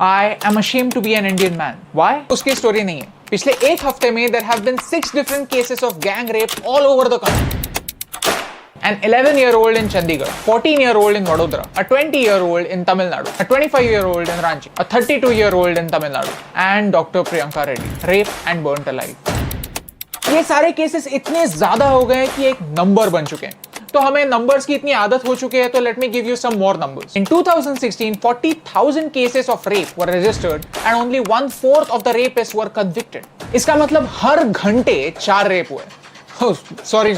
I am ashamed to be an Indian man. Why? उसकी story नहीं है. पिछले एक हफ्ते में there have been 6 different cases of gang rape all over the country. An 11-year-old in Chandigarh, 14-year-old in Vadodara, a 20-year-old in Tamil Nadu, a 25-year-old in Ranchi, a 32-year-old in Tamil Nadu, and Dr. Priyanka Reddy, raped and burnt alive. ये सारे cases इतने ज्यादा हो गए कि एक number बन चुके हैं. तो हमें नंबर्स की इतनी आदत हो चुकी है, तो let me give you some more numbers. In 2016, 40,000 cases of rape were registered and only 1/4 of the rapists were convicted. इसका मतलब हर घंटे 4 रेप हुए. सॉरी,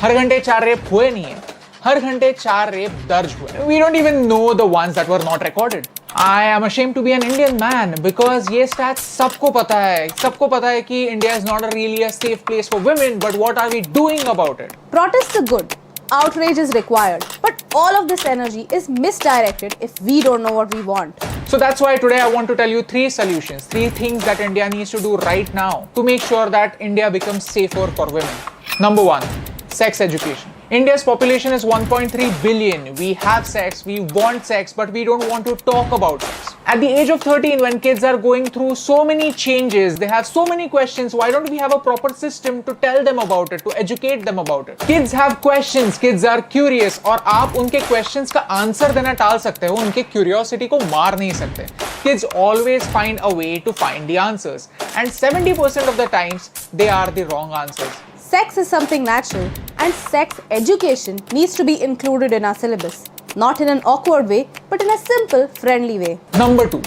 हर घंटे 4 रेप हुए नहीं है, हर घंटे 4 रेप दर्ज हुए. We don't even know the ones that were not recorded. I am ashamed to be an Indian man because ये stats सबको पता है कि India is not really a safe place for women, but what are we doing about it? Protests are good. Outrage is required, but all of this energy is misdirected if we don't know what we want. So that's why today I want to tell you 3 solutions, 3 things that India needs to do right now to make sure that India becomes safer for women. Number 1, sex education. India's population is 1.3 billion. We have sex, we want sex, but we don't want to talk about sex. At the age of 13, when kids are going through so many changes, they have so many questions, why don't we have a proper system to tell them about it, to educate them about it? Kids have questions, kids are curious, और आप उनके questions का answer देना टाल सकते हो, उनके curiosity को मार नहीं सकते. Kids always find a way to find the answers, and 70% of the times, they are the wrong answers. Sex is something natural, and sex education needs to be included in our syllabus. Not in an awkward way, but in a simple, friendly way. Number 2,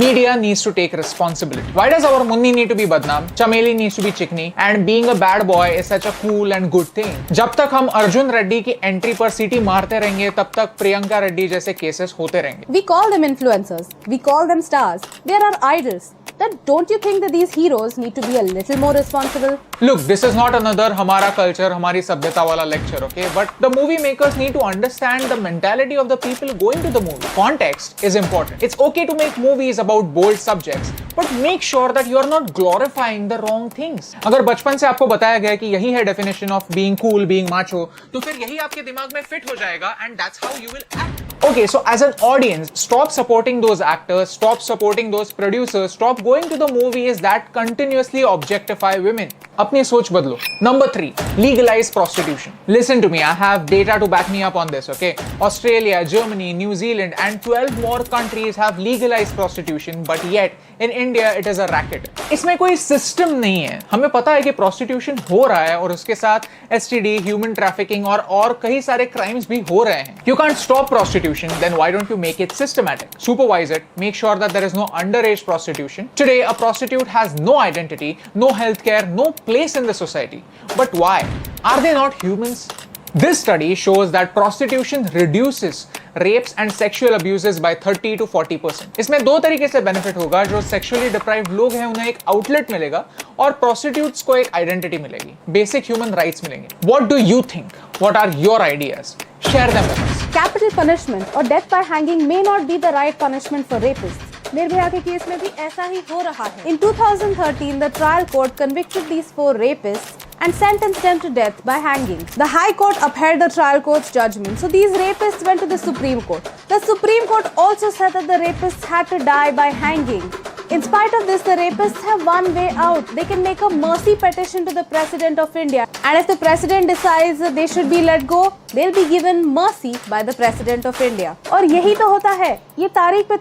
media needs to take responsibility. Why does our Munni need to be badnaam? Chameli needs to be chikni, and being a bad boy is such a cool and good thing. जब तक हम अर्जुन रेड्डी की entry पर सीटी मारते रहेंगे, तब तक प्रियंका रेड्डी जैसे केसेस होते रहेंगे. We call them influencers. We call them stars. They are our idols. Then don't you think that these heroes need to be a little more responsible? Look, this is not another हमारा culture, हमारी सभ्यता वाला lecture, okay? But the movie makers need to understand the mentality of the people going to the movie. Context is important. It's okay to make movies about bold subjects, but make sure that you are not glorifying the wrong things. अगर बचपन से आपको बताया गया कि यही है definition of being cool, being macho, तो फिर यही आपके दिमाग में fit हो जाएगा, and that's how you will act. Okay, so as an audience, stop supporting those actors, stop supporting those producers, stop going to the movies that continuously objectify women. अपनी सोच बदलो. Number 3, legalize prostitution. Listen to me, I have data to back me up on this, okay? Australia, Germany, New Zealand and 12 more countries have legalized prostitution, but yet in India it is a racket. इसमें कोई system नहीं है. हमें पता है कि prostitution हो रहा है और उसके साथ STD, human trafficking और कई सारे crimes भी हो रहे हैं. You can't stop prostitution, then why don't you make it systematic? Supervise it, make sure that there is no underage prostitution. Today, a prostitute has no identity, no healthcare, no place in the society. But why? Are they not humans? This study shows that prostitution reduces rapes and sexual abuses by 30 to 40%. इसमें 2 तरीके से benefit होगा. जो sexually deprived लोग हैं उन्हें एक outlet मिलेगा और prostitutes को एक identity मिलेगी. Basic human rights मिलेंगे. What do you think? What are your ideas? Share them with us. Capital punishment or death by hanging may not be the right punishment for rapists. Nirbhaya के case में भी ऐसा ही हो रहा है. In 2013, the trial court convicted these 4 rapists and sentenced them to death by hanging. The High Court upheld the trial court's judgment, so these rapists went to the Supreme Court. The Supreme Court also said that the rapists had to die by hanging. In spite of this, the rapists have one way out. They can make a mercy petition to the President of India. And if the President decides that they should be let go, they'll be given mercy by the President of India. और यही तो होता है. ये तारीख पे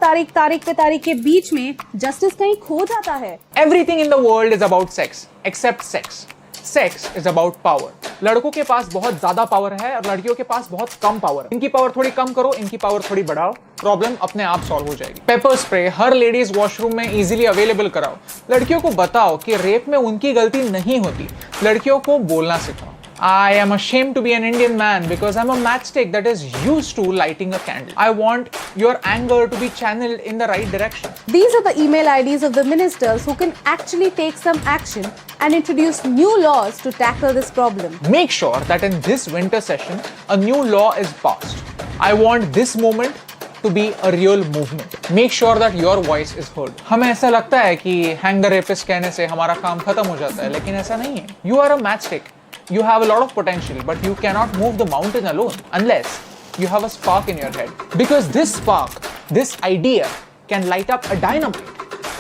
तारीख के बीच में justice कहीं खो जाता है. Everything in the world is about sex, except sex. Sex is about power. लड़कों के पास बहुत ज्यादा पावर है और लड़कियों के पास बहुत कम पावर है. इनकी पावर थोड़ी कम करो, इनकी पावर थोड़ी बढ़ाओ, प्रॉब्लम अपने आप सॉल्व हो जाएगी. पेपर स्प्रे हर लेडीज वॉशरूम में इजीली अवेलेबल कराओ. लड़कियों को बताओ कि रेप में उनकी गलती नहीं होती. लड़कियों को बोलना सिखाओ. I am ashamed to be an Indian man because I'm a matchstick that is used to lighting a candle. I want your anger to be channeled in the right direction. These are the email IDs of the ministers who can actually take some action and introduce new laws to tackle this problem. Make sure that in this winter session, a new law is passed. I want this moment to be a real movement. Make sure that your voice is heard. हमें ऐसा लगता है कि hang the rapist कहने से हमारा काम खत्म हो जाता है, लेकिन ऐसा नहीं है. You are a matchstick. You have a lot of potential, but you cannot move the mountain alone unless you have a spark in your head. Because this spark, this idea, can light up a dynamite,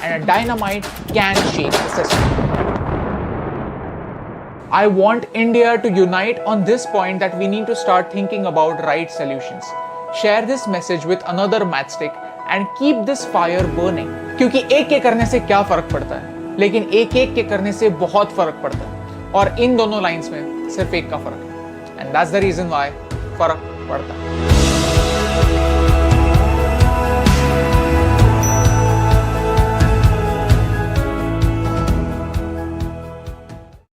and a dynamite can shake the system. I want India to unite on this point that we need to start thinking about right solutions. Share this message with another matchstick and keep this fire burning. क्योंकि एक के करने से क्या फर्क पड़ता है, लेकिन एक एक के करने से बहुत फर्क पड़ता है, और इन दोनों लाइंस में सिर्फ एक का फर्क है, and that's the reason why फर्क पड़ता है.